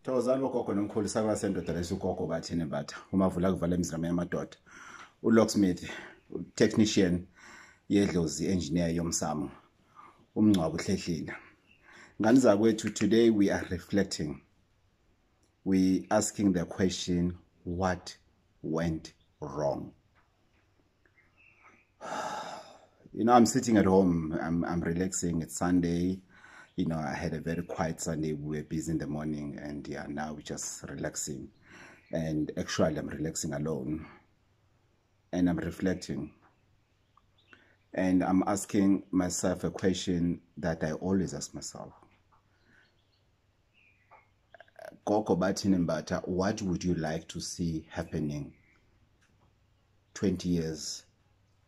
Thokozani ugogo nomkhulu sakwasendoda lesugogo Bathini Mbatha Mvula Mzimela Area locksmith technician yedlozi engineer yomsamo umncwabu hlehlina ngani zakwethu. Today we are reflecting, we asking the question, what went wrong? You know, I'm sitting at home, I'm relaxing. It's Sunday. You know, I had a very quiet Sunday. We were busy in the morning, and yeah, now we're just relaxing. And actually, I'm relaxing alone, and I'm reflecting. And I'm asking myself a question that I always ask myself. Gogo Bathini Mbatha, what would you like to see happening 20 years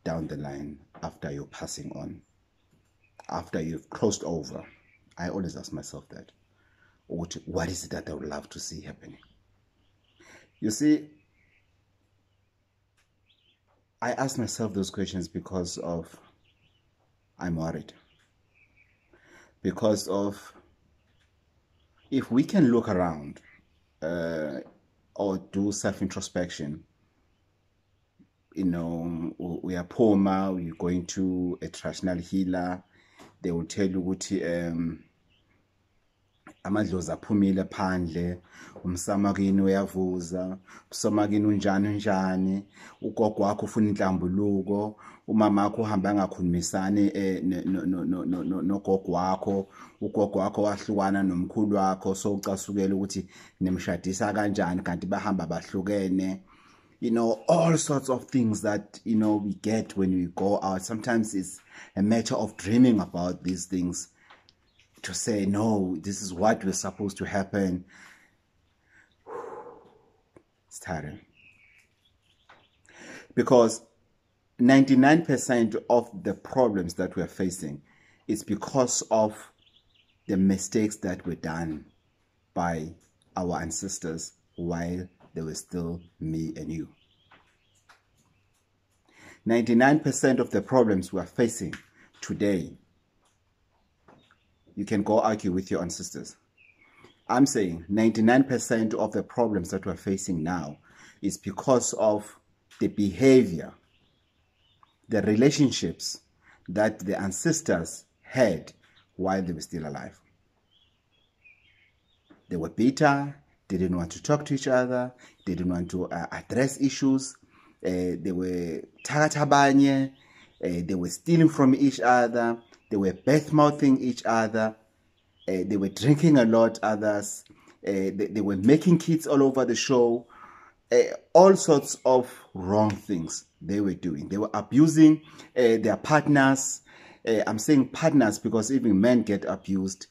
down the line after you're passing on, after you've crossed over? I always ask myself that. What is it that I would love to see happening? You see, I ask myself those questions because of I'm worried. Because of, if we can look around or do self-introspection, you know, we are poor, we're going to a traditional healer, they will tell you ukuthi amadlozi aphumile phandle, umsamo kini uyavuza, usoma kini unjani, ugogo wakho ufuna inhlambuluko, umama wakho uhamba angakhulumisani nogogo wakho, ugogo wakho wahlukana nomkhulu wakho, so ucasukela ukuthi nimshadisa kanjani kanti bahamba bahlukene. You know, all sorts of things that, you know, we get when we go out. Sometimes it's a matter of dreaming about these things to say, no, this is what was supposed to happen. It's tiring. Because 99% of the problems that we're facing is because of the mistakes that were done by our ancestors while they were still me and you. 99% of the problems we are facing today, you can go argue with your ancestors. I'm saying 99% of the problems that we're facing now is because of the behavior, the relationships that the ancestors had while they were still alive. They were bitter. They didn't want to talk to each other. They didn't want to address issues. They were tagatabanye. They were stealing from each other. They were bad-mouthing each other. They were drinking a lot, others. They were making kids all over the show. All sorts of wrong things they were doing. They were abusing their partners. I'm saying partners because even men get abused.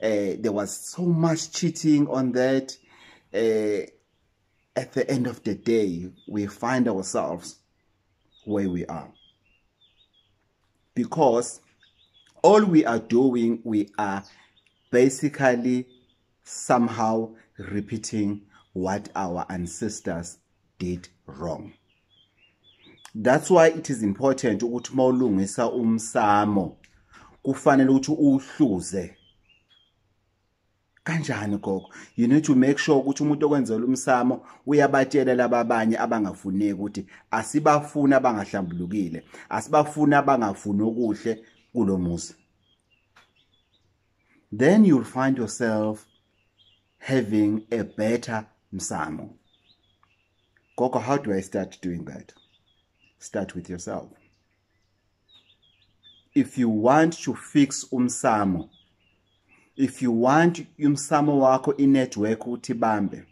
There was so much cheating on that. At the end of the day, we find ourselves where we are. Because all we are doing, we are basically somehow repeating what our ancestors did wrong. That's why it is important ukuthi mawulungisa umsamo kufanele ukuthi uhluze. Kanjani gogo? You need to make sure ukuthi umuntu okwenzela umsamo uyabatshela laba abanye abangafuneki ukuthi asibafuna abangahlambulukile, asibafuna abangafuni okuhle kulomuzi. Then you'll find yourself having a better msamo. Gogo, how do I start doing that? Start with yourself. If you want to fix umsamo, if you want umsamo wako inetwork uthi bambe,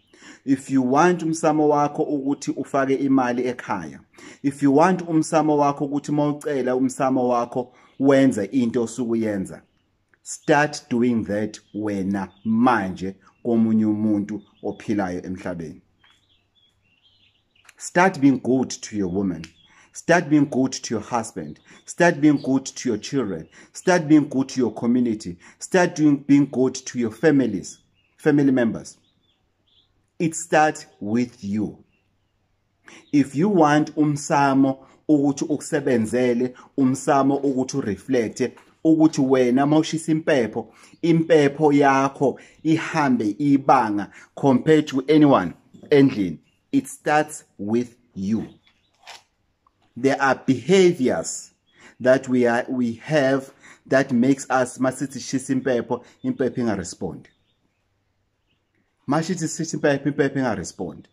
if you want umsamo wako ukuthi ufake imali ekhaya, if you want umsamo wako ukuthi mawucela umsamo wako wenza into osukuyenza, start doing that wena manje komunye umuntu ophilayo emhlabeni. Start being good to your woman. Start being good to your husband. Start being good to your children. Start being good to your community. Start being good to your family members. It starts with you. If you want umsamo ukuthi ukusebenzele, umsamo ukuthi ureflect, ukuthi wena mawushisa impepho yakho ihambe ibanga compared to anyone endlini. It starts with you. There are behaviors that we have that makes us masithi shisa impepho inga respond. Mashithi shisa impepho inga respond.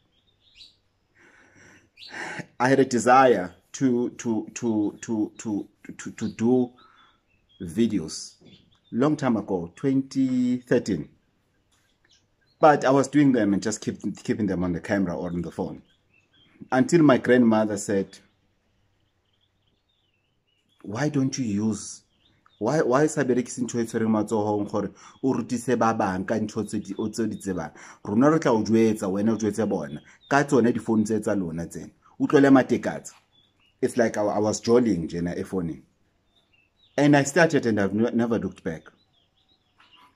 I had a desire to do videos long time ago, 2013. But I was doing them and just keeping them on the camera or on the phone. Until my grandmother said, why don't you use, why saberekisa ntho e tshwereng matsohong gore o rutise ba bang ka ntho tse o di tsebang. Rona re tla o jwetsa wena o jwetse bona ka tsone di phone tse tsa lona tsena. Utlole matekatsa. It's like I was jollying jena efoning. And I started and I've never looked back.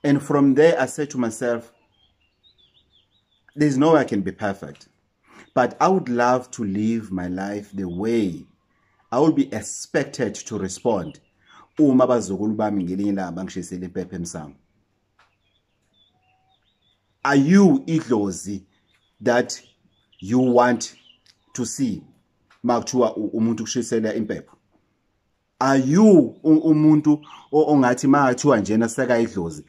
And from there I said to myself, there's no way I can be perfect. But I would love to live my life the way I will be expected to respond. Uma bazukulu bami ngelinye ilanga bangishisela impepho emsamo. Are you idlozi that you want to see makuthiwa umuntu kushisela impepho? Are you umuntu ongathi makuthiwa njena saka idlozi?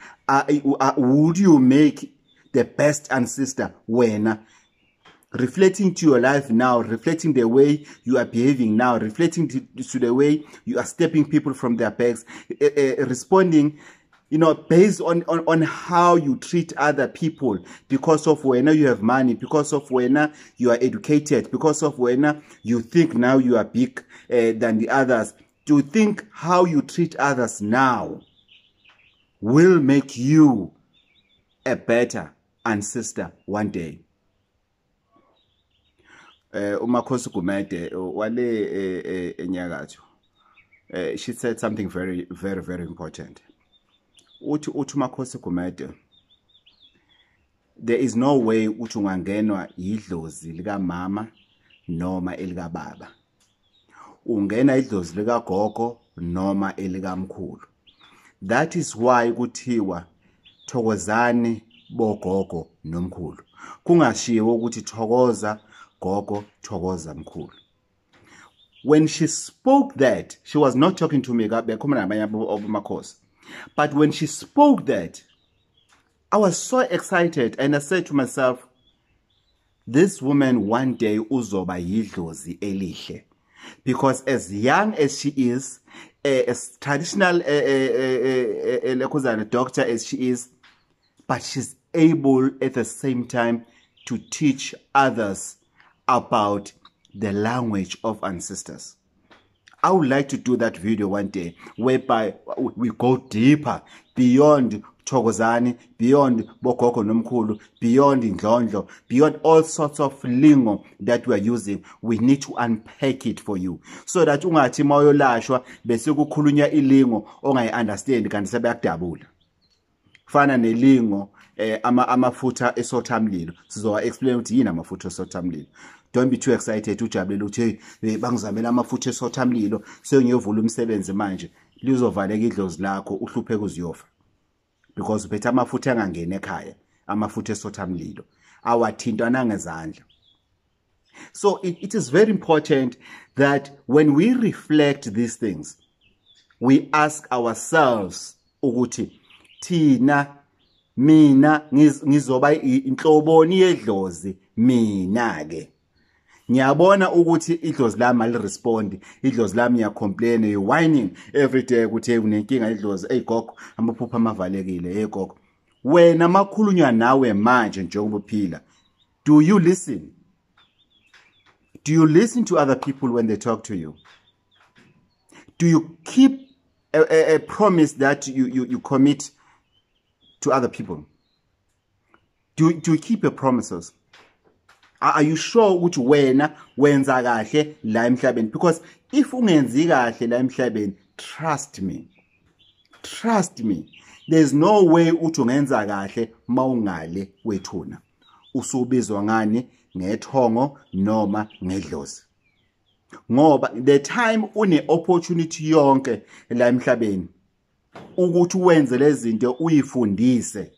Would you make the best ancestor wena? Reflecting to your life now, reflecting the way you are behaving now, reflecting to the way you are stepping people from their backs, responding, you know, based on how you treat other people, because of when you have money, because of when you are educated, because of when you think now you are big than the others. To think how you treat others now will make you a better ancestor one day. Umakhosi Gumede wale enyakatho, she said something very important. Uthi umakhosi Gumede, there is no way uthi ungangenwa idlozi lika mama noma elika baba. Ungena idlozi lika gogo noma elika mkhulu. That is why kuthiwa thokozani bogogo nomkhulu. Kungashiwo ukuthi thokoza gogo thokoza mkhulu. When she spoke that, she was not talking to me, but when she spoke that, I was so excited and I said to myself, this woman one day uzoba yidlozi elihle. Because as young as she is, as traditional doctor as she is, but she's able at the same time to teach others about the language of ancestors. I would like to do that video one day, whereby we go deeper beyond thokozani, beyond bogogo nomkhulu, beyond indlondlo, beyond all sorts of lingo that we are using. We need to unpack it for you, so that ungathi mawuyolashwa bese kukhulunywa ilingo ongayi-understand kanti sebeyakudabula. Fana nelingo amafutha esothamlilo. Sizowa explain ukuthi yini amafutha esothamlilo. Don't be too excited ujabulela ukuthi hey bangizamela amafutha esothamlilo sengiyovula umsebenzi manje lizovaleka idlozi lakho uhlupheke uziyofa. Because uphethe amafutha angangena ekhaya, amafutha esothamlilo awathintwana ngezandla. So it is very important that when we reflect these things, we ask ourselves ukuthi thina mina ngizoba inhloboni yedlozi mina ke. Ngiyabona ukuthi idlozi lami alirespondi, idlozi lami ngiyacomplain, you whining every day ukuthi unenkinga idlozi, hey gogo amaphupha amavalekile, hey gogo. Wena makhulunywa nawe manje njengoba uphila, do you listen? Do you listen to other people when they talk to you? Do you keep a promise that you commit to other people? Do you keep your promises? Are you sure ukuthi wena wenza kahle la emhlabeni? Because if ungenzi kahle la emhlabeni, trust me, there's no way ukuthi ungenza kahle mawungale kwethuna. Usubizwa ngani ngethongo noma ngedlozi. Ngoba the time une opportunity yonke la emhlabeni, ukuthi wenze lezi zinto uyifundise.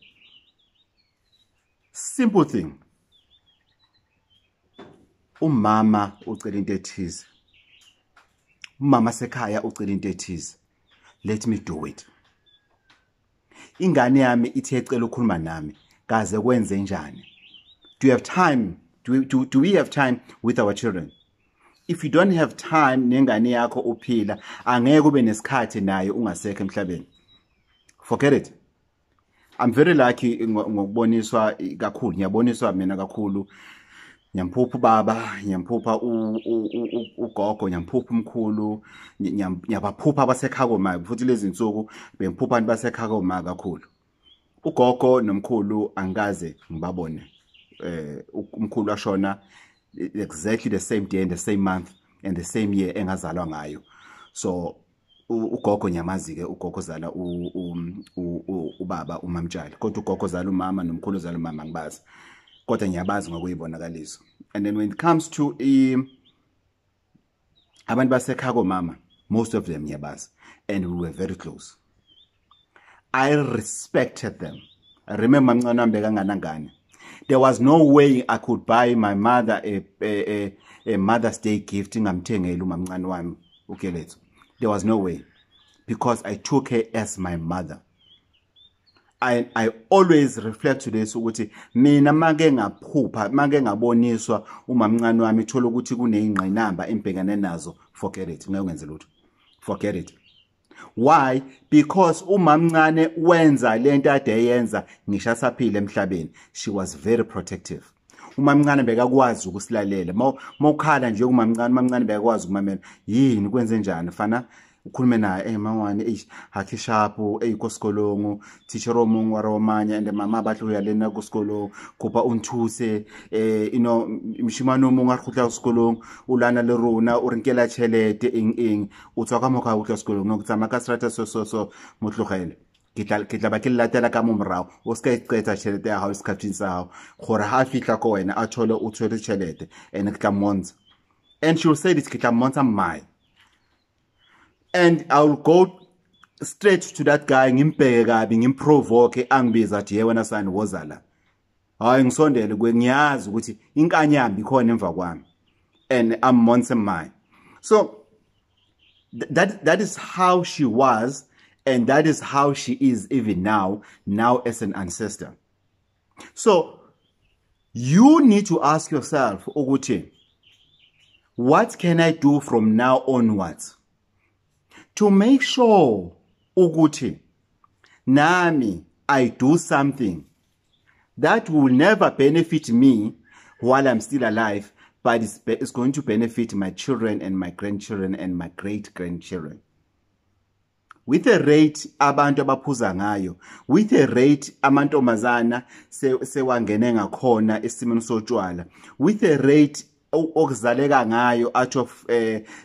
Simple thing. Umama ucela into ethize. Umama sekhaya ucela into ethize. Let me do it. Ingane yami ithe ecela ukukhuluma nami. Kaze kwenze njani? Do you have time? Do we have time with our children? If you don't have time nengane yakho uphila, angeke ube nesikhathi naye ungasekho emhlabeni. Forget it. I'm very lucky ngokuboniswa kakhulu. Ngiyaboniswa mina kakhulu. Nyamphupha baba, nyamphupha ugogo, nyamphupha umkhulu, nyabaphupha abasekhako ma. Futhi lezi insuku bemphupha abantu basekhako ma kakhulu. Ugogo nomkhulu angaze ngibabone. Umkhulu ashona exactly the same day and the same month and the same year engazalwa ngayo. So ugogo nyamazi ke ugogo zala ubaba umamtshali. Kodwa ugogo zala umama nomkhulu zala umama ngibazi. Kodwa ngiyabazi ngokuyibonakaliso. And then when it comes to abantu basekhako mama, most of them ngiyabazi, and we were very close. I respected them. I remember mncane kanganangane. There was no way I could buy my mother a Mother's Day gift ngamthengela umamncane wami uKeletso. There was no way, because I took her as my mother. I always reflect to this ukuthi mina make ngaphupha make ngaboniswa umamncane wami ithola ukuthi kuneyingqinamba embhekane nazo, forget it, ngeke ngenze lutho. Forget it. Why? Because umamncane wenza lento ade yenza ngisho saphila emhlabeni. She was very protective. Umamncane bekakwazi ukusilalela. Mawukhala nje umamncane bekakwazi ukumamela. Yini kwenze njani fana ukhulume naye mangwane hakishapu kosikolongo teacher omungu waromanya and mama batlo ya lena kosikolo kupa unthuse mshimano omungu arkhutla kosikolo ulana le rona o renkela tšhelete eng utswa ka moka utla kosikolo no tsama ka strata so motlogele ke tla ba ke latela ka momrao o ska iqetsa tšhelete ya hao iskhaphini sa hao gore ha fitla ko wena a thole o tshwere tšhelete ene ke tla monza, and she will say this ke tla monza mai. And I'll go straight to that guy ngimbheke kabi ngimprovoke angibiza athi yewena sani wozala. Hayi ngisondele ngiyazi ukuthi inkanyambi khona emva kwami, and I'm months mine. So that is how she was, and that is how she is even now as an ancestor. So you need to ask yourself ukuthi, what can I do from now onwards to make sure ukuthi nami I do something that will never benefit me while I'm still alive, but it's going to benefit my children and my grandchildren and my great-grandchildren. With the rate abantu abaphuza ngayo, with the rate amantombazana sewangene ngakhona esimeni sotshwala, with the rate okuzaleka ngayo out of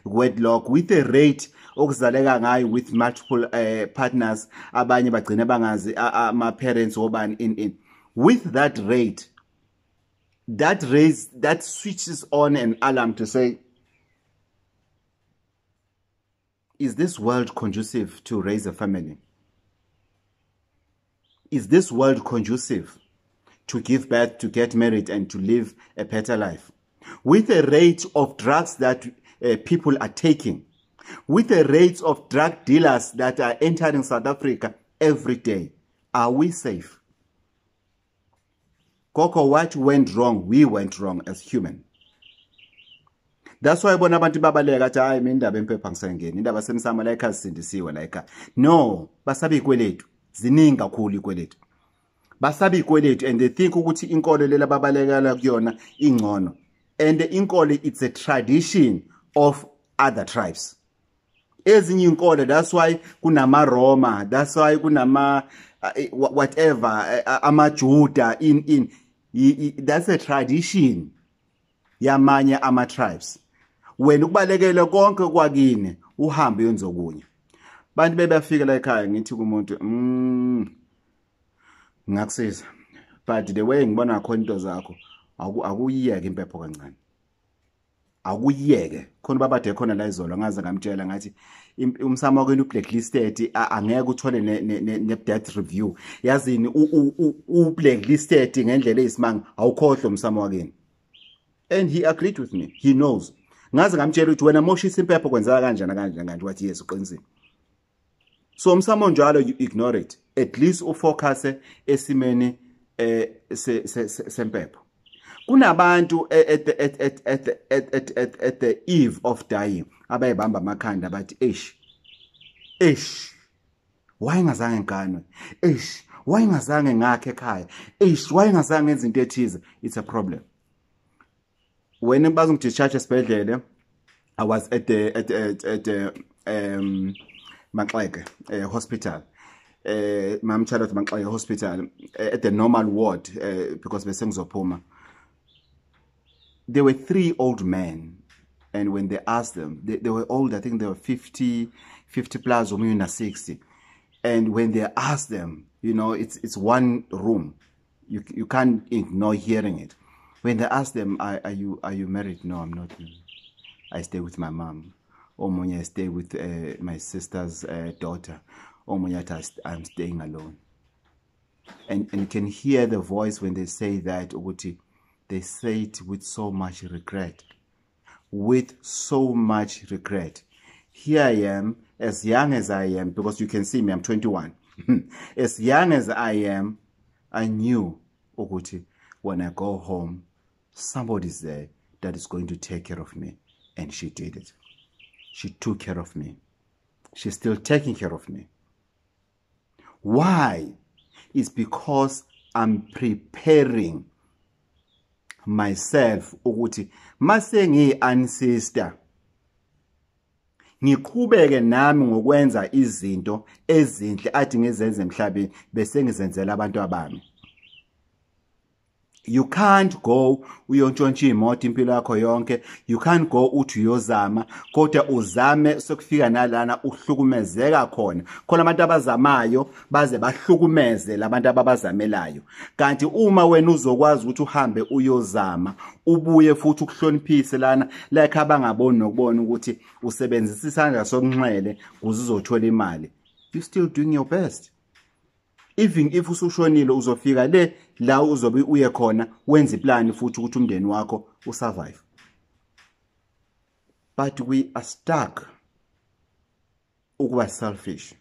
wedlock, with the rate okuzaleka ngayo with multiple partners, abanye bagcina bangazi ama parents obani in with that rate, that switches on an alarm to say, is this world conducive to raise a family? Is this world conducive to give birth, to get married, and to live a better life? With the rate of drugs that people are taking, with the rates of drug dealers that are entering South Africa every day, are we safe? Koko, what went wrong? We went wrong as human. That's why bona abantu babaleka athi hayi mina indaba empepha ngisengeni indaba semsama la ekhaya sindisiwe la ekhaya. No, basabe ikweletu ziningi kakhulu ikweletu. Basabe ikweletu, and they think ukuthi inkolo lela babalekela kuyona ingcono. And inkolo, it's a tradition of other tribes. Ezinye inkolo, that's why kunama Roma, that's why kunama whatever amaJuda in that's a tradition yamanye ama tribes. Wena ukubalekela konke kwakini uhambe yenzokunye. Bantu bebafika la ekhaya ngithi kumuntu ngakusiza, but the way ngibona khona into zakho akuyiyeke impepho kancane. akuyeke khona babade khona la izolo ngaze ngamtshela ngathi umsamo wakhe u-blacklisted angeke uthole ne-death review yazini u-blacklisted ngendlela eyisimanga awukhohlwa umsamo wakeni. And he agreed with me, he knows. Ngaze ngamtshela ukuthi wena moshisa impepho kwenzeka kanjani kanti wathi yes uqinisile. So umsamo njalo you ignore it, at least ufocus esimeni sempepho. Kunabantu at the eve of dying abayibamba amakhanda bathi why ngazange ngiganwe, why ngazange ngakhe ekhaya, why ngazange ngenze into ethize. It's a problem. When bazongidischarge esibhedlela, I was at the Mkhuphulangwenya hospital. Mam Charlotte Mkhuphulangwenya hospital at the normal ward because besengizophuma. There were 3 old men, and when they asked them, they were old. I think they were 50 plus or maybe 60. And when they asked them, you know, it's one room. You can't ignore hearing it. When they asked them, are you married? No, I'm not. I stay with my mom. Omunye I stay with my sister's daughter. Omunye I'm staying alone. And you can hear the voice when they say that, they say it with so much regret. With so much regret. Here I am, as young as I am, because you can see me, I'm 21. As young as I am, I knew, when I go home, somebody's there that is going to take care of me. And she did it. She took care of me. She's still taking care of me. Why? It's because I'm preparing myself ukuthi mase ngi-ancestor ngiqhubeke nami ngokwenza izinto ezinhle athi ngizenze emhlabeni bese ngizenzela abantu abami. You can't go uyontshontsha imoto impilo yakho yonke. You can't go uthi uyozama kodwa uzame sokufika nalana uhlukumezeka khona. Khona abantu abazamayo baze bahlukumeze labantu ababazamelayo. Kanti uma wena uzokwazi ukuthi uhambe uyozama ubuye futhi ukuhloniphise lana like abangaboni nokubona ukuthi usebenzisa isandla sokunxele ukuze uzothola imali. You still doing your best. Even if usushonile uzofika le la uzobe uye khona wenza iplan futhi ukuthi umndeni wakho usurvive. But we are stuck ukuba selfish.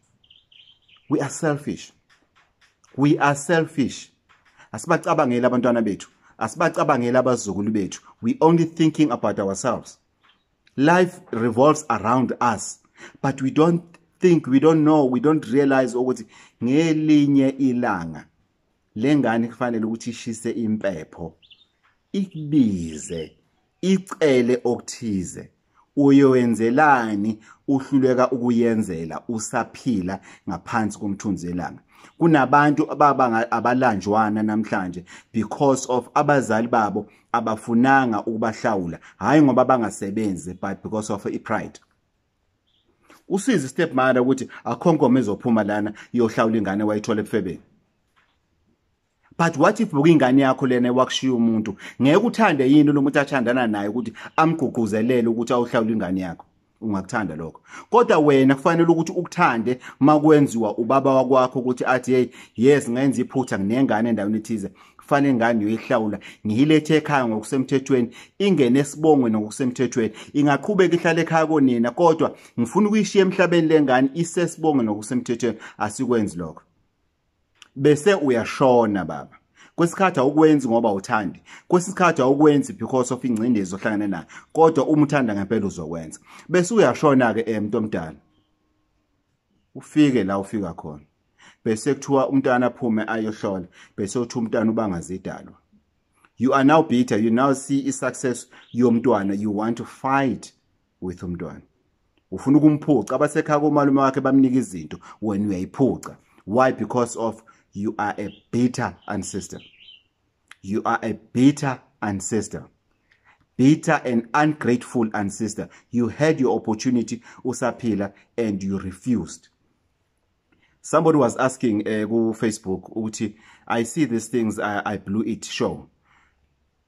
We are selfish. We are selfish. Asibacabangela abantwana bethu, asibacabangela abazukulu bethu. We only thinking about ourselves. Life revolves around us, but we don't think, we don't know, we don't realize ukuthi ngelinye ilanga lengane kufanele ukuthi ishise impepho ikubize icele okuthize uyowenzelani uhluleka ukuyenzela usaphila ngaphansi komthunzi elanga. Kunabantu abalanjwana namhlanje because of abazali babo abafunanga ukubahlawula, hayi ngoba bangasebenzi but because of pride. Usize stepmother ukuthi akhonkomo ezophuma lana iyohlawula ingane wayithola ebufebeni. But what if ingane yakho lena wakushiya umuntu ngeke uthande yini lo muntu athandana naye ukuthi amgqugquzelele ukuthi awuhlawula ingane yakho? Ungakuthanda lokho. Kodwa wena kufanele ukuthi ukuthande makwenziwa ubaba wakwakho ukuthi athi hey yes ngenza iphutha nginengane endaweni ethize kufanele ingane uyihlawula ngiyilethe ekhaya ngokusemthethweni ingene esibongwe ngokusemthethweni ingaqhubeka ihlale ekhaya konina kodwa ngifuna ukuyishiya emhlabeni lengane isesibongwe ngokusemthethweni asikwenzi lokho. Bese uyashona baba. Kwesikhathi awukwenzi ngoba uthandi, kwesikhathi awukwenzi because of ingcindezi ohlangane nayo, kodwa uma uthanda ngempela uzokwenza. Bese uyashona ke umuntu omdala. Ufike la ufika khona. Bese kuthiwa umntana aphume ayohlola, bese uthi umntana ubangazidalwa. You are now bitter, you now see success yomntwana, you want to fight with umntwana. Ufuna ukumphuca abasekhaya komalume wakhe bamnika izinto wena uyayiphuca. Why? Because of you are a bitter ancestor. You are a bitter ancestor. Bitter and ungrateful ancestor. You had your opportunity, usaphila, and you refused. Somebody was asking go Facebook, Uti, I see these things, I blew it, show.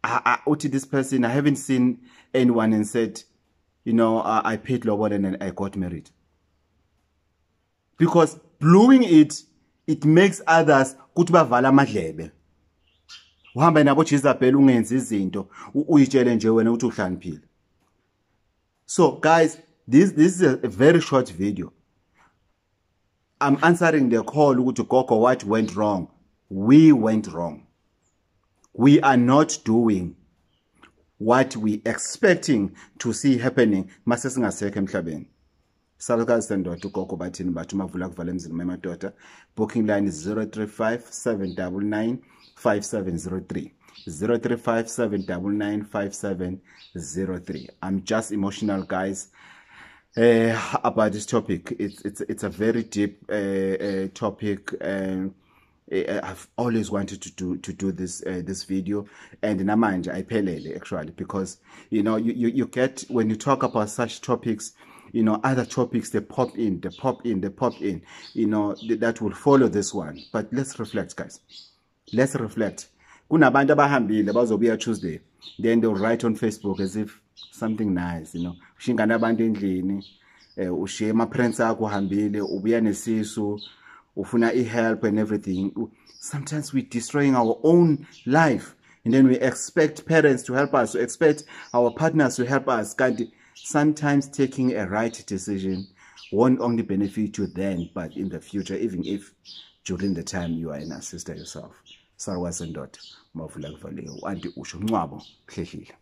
to this person, I haven't seen anyone and said, you know, I paid lobola and I got married. Because blowing it makes others kutuba vala madlebe. Uhamba nabo Jezebel ungenzi izinto uyitshele nje wena uthi uhlaniphile. So guys, this is a very short video. I'm answering the call ukuthi Gogo, what went wrong? We went wrong. We are not doing what we expecting to see happening masesingasekho emhlabeni. Salukazi sendoda uGogo Bathini Mbatha Mzimela Area. Booking line is 035-799-5703. 035-799-5703. I'm just emotional, guys, about this topic. It's a very deep topic. I've always wanted to do this video, and namanje I pelele actually, because you know you get, when you talk about such topics, you know, other topics, they pop in, you know, that will follow this one. But let's reflect, guys. Let's reflect. Kunabantu abahambile bazobuya Tuesday, then they'll write on Facebook as if something nice, you know. Ushingana abantu endlini, ushiye ama parents akho hambile, ubuya nesisu, ufuna help and everything. Sometimes we're destroying our own life, and then we expect parents to help us, we expect our partners to help us. Sometimes taking a right decision won't only benefit you then, but in the future, even if during the time you are an assister yourself. Sarwa sendoda, Mkhuphulangwenya Village, anti usho Ncwabo, Hlehlile.